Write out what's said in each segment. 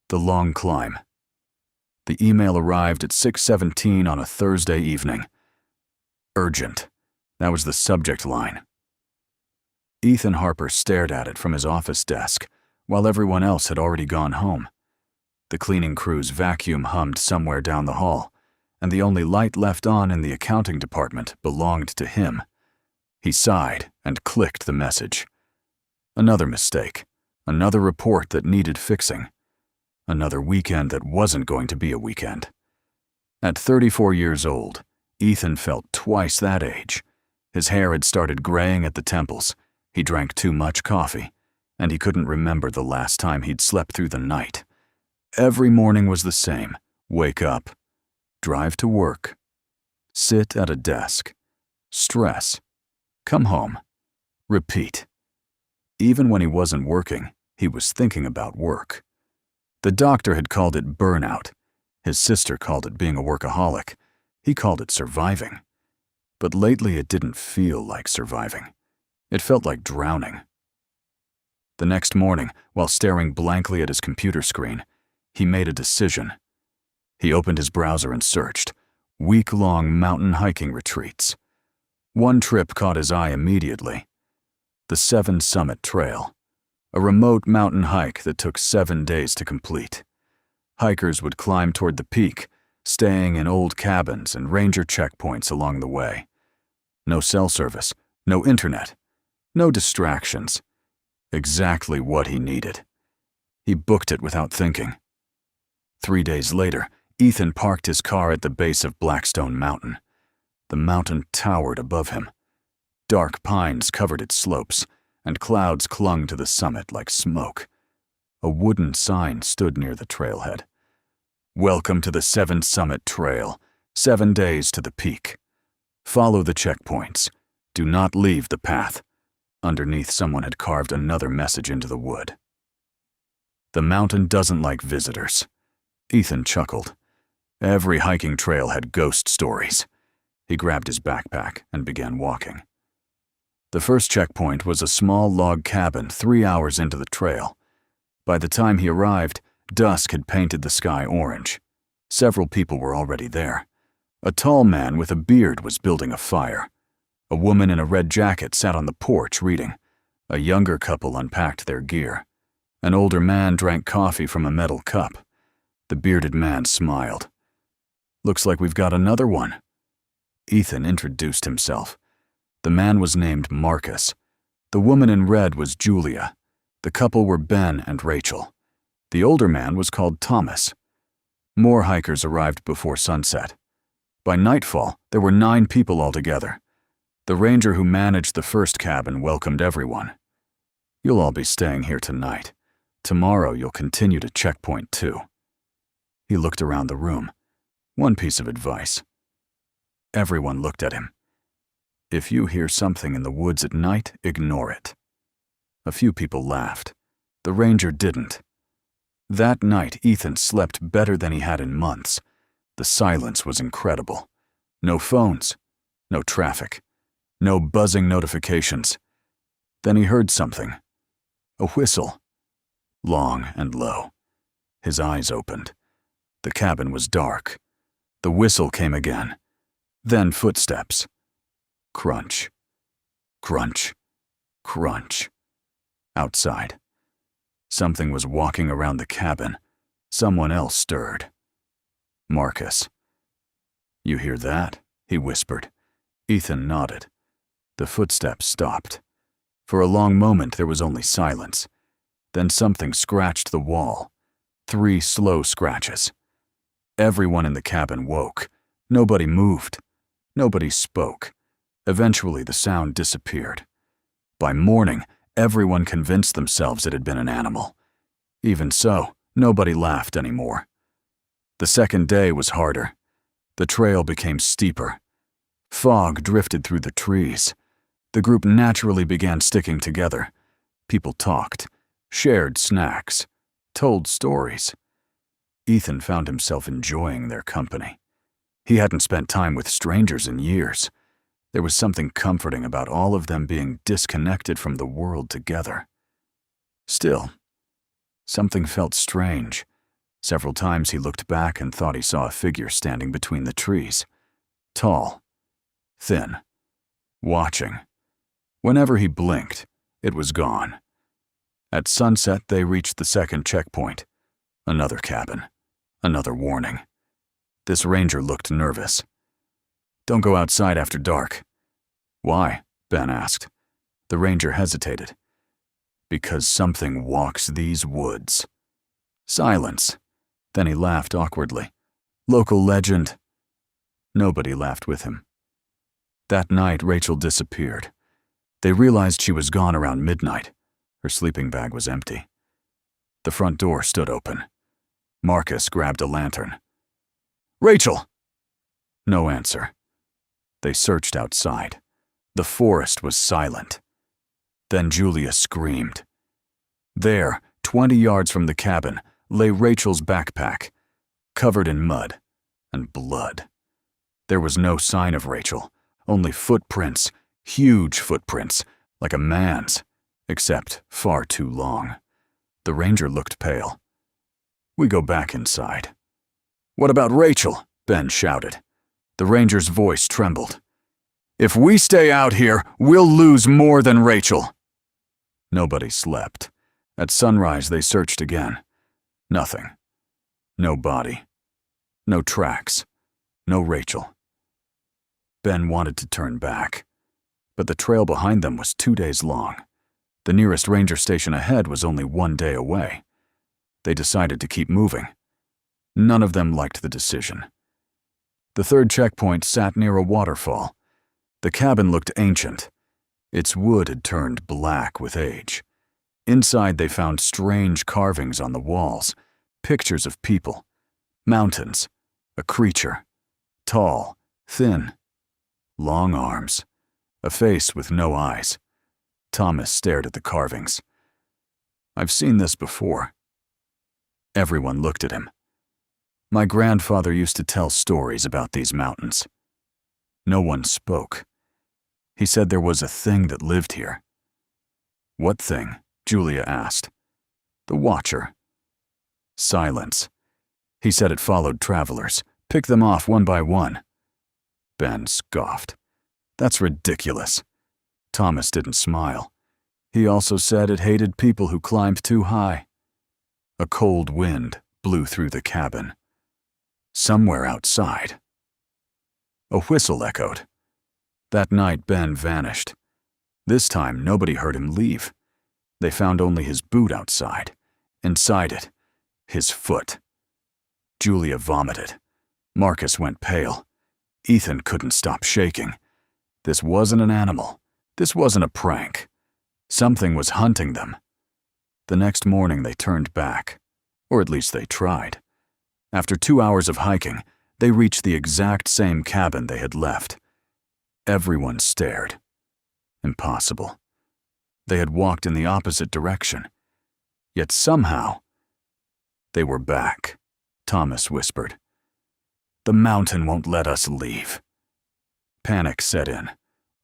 The long climb. The email arrived at 6:17 on a Thursday evening. Urgent. That was the subject line. Ethan Harper stared at it from his office desk, while everyone else had already gone home. The cleaning crew's vacuum hummed somewhere down the hall, and the only light left on in the accounting department belonged to him. He sighed and clicked the message. Another mistake. Another report that needed fixing. Another weekend that wasn't going to be a weekend. At 34 years old, Ethan felt twice that age. His hair had started graying at the temples, he drank too much coffee, and he couldn't remember the last time he'd slept through the night. Every morning was the same. Wake up, drive to work, sit at a desk, stress, come home, repeat. Even when he wasn't working, he was thinking about work. The doctor had called it burnout. His sister called it being a workaholic. He called it surviving. But lately it didn't feel like surviving. It felt like drowning. The next morning, while staring blankly at his computer screen, he made a decision. He opened his browser and searched. Week-long mountain hiking retreats. One trip caught his eye immediately. The Seven Summit Trail. A remote mountain hike that took 7 days to complete. Hikers would climb toward the peak, staying in old cabins and ranger checkpoints along the way. No cell service, no internet, no distractions. Exactly what he needed. He booked it without thinking. 3 days later, Ethan parked his car at the base of Blackstone Mountain. The mountain towered above him. Dark pines covered its slopes, and clouds clung to the summit like smoke. A wooden sign stood near the trailhead. Welcome to the Seven Summit Trail, 7 days to the peak. Follow the checkpoints. Do not leave the path. Underneath, someone had carved another message into the wood. The mountain doesn't like visitors. Ethan chuckled. Every hiking trail had ghost stories. He grabbed his backpack and began walking. The first checkpoint was a small log cabin 3 hours into the trail. By the time he arrived, dusk had painted the sky orange. Several people were already there. A tall man with a beard was building a fire. A woman in a red jacket sat on the porch reading. A younger couple unpacked their gear. An older man drank coffee from a metal cup. The bearded man smiled. Looks like we've got another one. Ethan introduced himself. The man was named Marcus. The woman in red was Julia. The couple were Ben and Rachel. The older man was called Thomas. More hikers arrived before sunset. By nightfall, there were 9 people altogether. The ranger who managed the first cabin welcomed everyone. You'll all be staying here tonight. Tomorrow you'll continue to checkpoint 2. He looked around the room. One piece of advice. Everyone looked at him. If you hear something in the woods at night, ignore it. A few people laughed. The ranger didn't. That night, Ethan slept better than he had in months. The silence was incredible. No phones, no traffic, no buzzing notifications. Then he heard something. A whistle. Long and low. His eyes opened. The cabin was dark. The whistle came again. Then footsteps. Crunch. Crunch. Crunch. Outside. Something was walking around the cabin. Someone else stirred. Marcus. You hear that? He whispered. Ethan nodded. The footsteps stopped. For a long moment there was only silence. Then something scratched the wall. 3 slow scratches. Everyone in the cabin woke. Nobody moved. Nobody spoke. Eventually the sound disappeared. By morning, everyone convinced themselves it had been an animal. Even so, nobody laughed anymore. The second day was harder. The trail became steeper. Fog drifted through the trees. The group naturally began sticking together. People talked, shared snacks, told stories. Ethan found himself enjoying their company. He hadn't spent time with strangers in years. There was something comforting about all of them being disconnected from the world together. Still, something felt strange. Several times he looked back and thought he saw a figure standing between the trees. Tall, thin, watching. Whenever he blinked, it was gone. At sunset, they reached the second checkpoint. Another cabin. Another warning. This ranger looked nervous. "Don't go outside after dark." "Why?" Ben asked. The ranger hesitated. "Because something walks these woods." Silence. Then he laughed awkwardly. "Local legend." Nobody laughed with him. That night, Rachel disappeared. They realized she was gone around midnight. Her sleeping bag was empty. The front door stood open. Marcus grabbed a lantern. "Rachel!" No answer. They searched outside. The forest was silent. Then Julia screamed. There, 20 yards from the cabin, lay Rachel's backpack, covered in mud and blood. There was no sign of Rachel, only footprints, huge footprints, like a man's, except far too long. The ranger looked pale. "We go back inside." "What about Rachel?" Ben shouted. The ranger's voice trembled. "If we stay out here, we'll lose more than Rachel." Nobody slept. At sunrise, they searched again. Nothing. No body. No tracks. No Rachel. Ben wanted to turn back, but the trail behind them was 2 days long. The nearest ranger station ahead was only 1 day away. They decided to keep moving. None of them liked the decision. The third checkpoint sat near a waterfall. The cabin looked ancient. Its wood had turned black with age. Inside, they found strange carvings on the walls, pictures of people, mountains, a creature, tall, thin, long arms, a face with no eyes. Thomas stared at the carvings. "I've seen this before." Everyone looked at him. "My grandfather used to tell stories about these mountains." No one spoke. He said there was a thing that lived here. "What thing?" Julia asked. "The Watcher." Silence. He said it followed travelers, picked them off one by one. Ben scoffed. "That's ridiculous." Thomas didn't smile. He also said it hated people who climbed too high. A cold wind blew through the cabin. Somewhere outside. A whistle echoed. That night, Ben vanished. This time, nobody heard him leave. They found only his boot outside. Inside it, his foot. Julia vomited. Marcus went pale. Ethan couldn't stop shaking. This wasn't an animal. This wasn't a prank. Something was hunting them. The next morning, they turned back. Or at least they tried. After 2 hours of hiking, they reached the exact same cabin they had left. Everyone stared. Impossible. They had walked in the opposite direction. Yet somehow, they were back, Thomas whispered. "The mountain won't let us leave." Panic set in.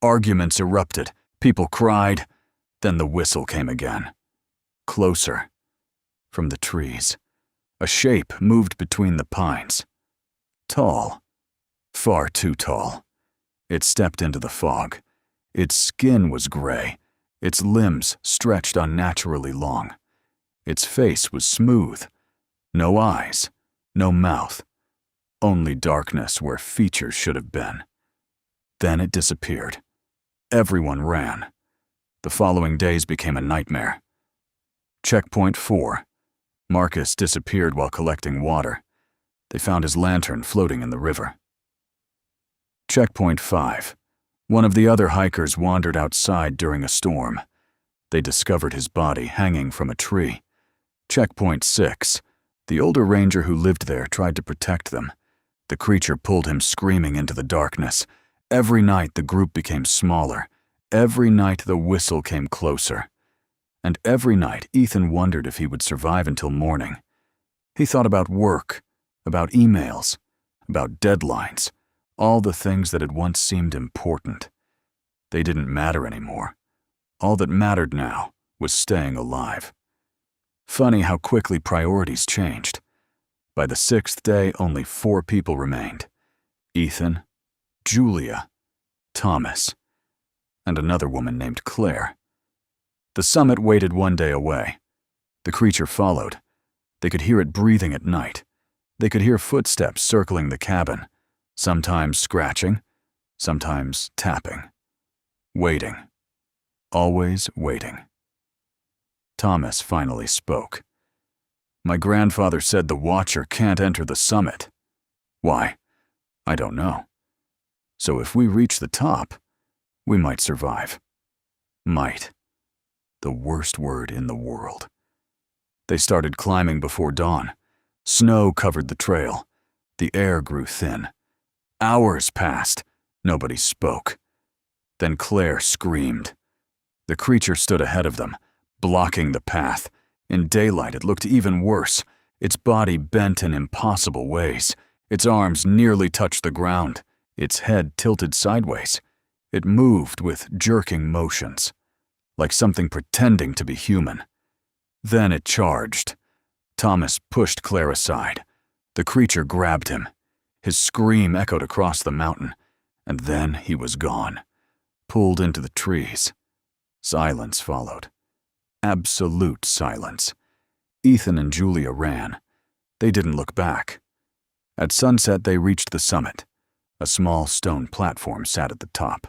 Arguments erupted. People cried. Then the whistle came again. Closer. From the trees. A shape moved between the pines. Tall. Far too tall. It stepped into the fog. Its skin was gray. Its limbs stretched unnaturally long. Its face was smooth. No eyes. No mouth. Only darkness where features should have been. Then it disappeared. Everyone ran. The following days became a nightmare. Checkpoint 4. Marcus disappeared while collecting water. They found his lantern floating in the river. Checkpoint 5. One of the other hikers wandered outside during a storm. They discovered his body hanging from a tree. Checkpoint 6. The older ranger who lived there tried to protect them. The creature pulled him screaming into the darkness. Every night the group became smaller. Every night the whistle came closer. And every night Ethan wondered if he would survive until morning. He thought about work, about emails, about deadlines, all the things that had once seemed important. They didn't matter anymore. All that mattered now was staying alive. Funny how quickly priorities changed. By the 6th day, only 4 people remained: Ethan, Julia, Thomas, and another woman named Claire. The summit waited 1 day away. The creature followed. They could hear it breathing at night. They could hear footsteps circling the cabin, sometimes scratching, sometimes tapping. Waiting. Always waiting. Thomas finally spoke. "My grandfather said the Watcher can't enter the summit." "Why?" "I don't know. So if we reach the top, we might survive." Might. The worst word in the world. They started climbing before dawn. Snow covered the trail. The air grew thin. Hours passed. Nobody spoke. Then Claire screamed. The creature stood ahead of them, blocking the path. In daylight, it looked even worse. Its body bent in impossible ways. Its arms nearly touched the ground. Its head tilted sideways. It moved with jerking motions, like something pretending to be human. Then it charged. Thomas pushed Claire aside. The creature grabbed him. His scream echoed across the mountain, and then he was gone, pulled into the trees. Silence followed. Absolute silence. Ethan and Julia ran. They didn't look back. At sunset, they reached the summit. A small stone platform sat at the top.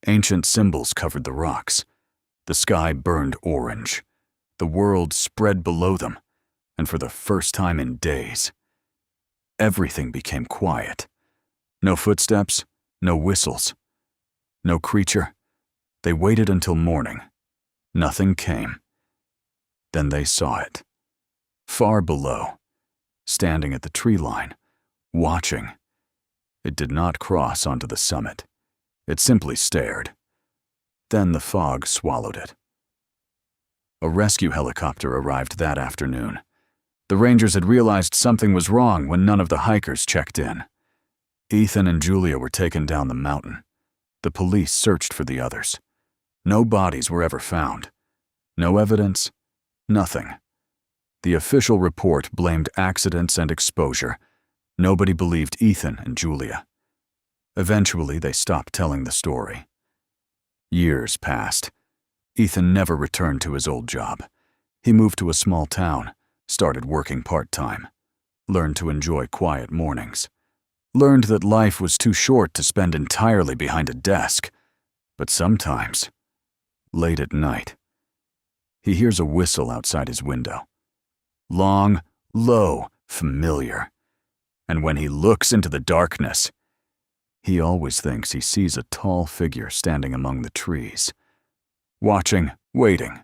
Ancient symbols covered the rocks. The sky burned orange. The world spread below them, and for the first time in days, everything became quiet. No footsteps, no whistles, no creature. They waited until morning. Nothing came. Then they saw it. Far below, standing at the tree line, watching. It did not cross onto the summit. It simply stared. Then the fog swallowed it. A rescue helicopter arrived that afternoon. The rangers had realized something was wrong when none of the hikers checked in. Ethan and Julia were taken down the mountain. The police searched for the others. No bodies were ever found. No evidence, nothing. The official report blamed accidents and exposure. Nobody believed Ethan and Julia. Eventually, they stopped telling the story. Years passed. Ethan never returned to his old job. He moved to a small town, started working part-time, learned to enjoy quiet mornings, learned that life was too short to spend entirely behind a desk. But sometimes, late at night, he hears a whistle outside his window. Long, low, familiar. And when he looks into the darkness, he always thinks he sees a tall figure standing among the trees. Watching, waiting,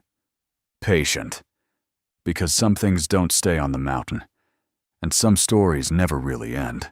patient. Because some things don't stay on the mountain, and some stories never really end.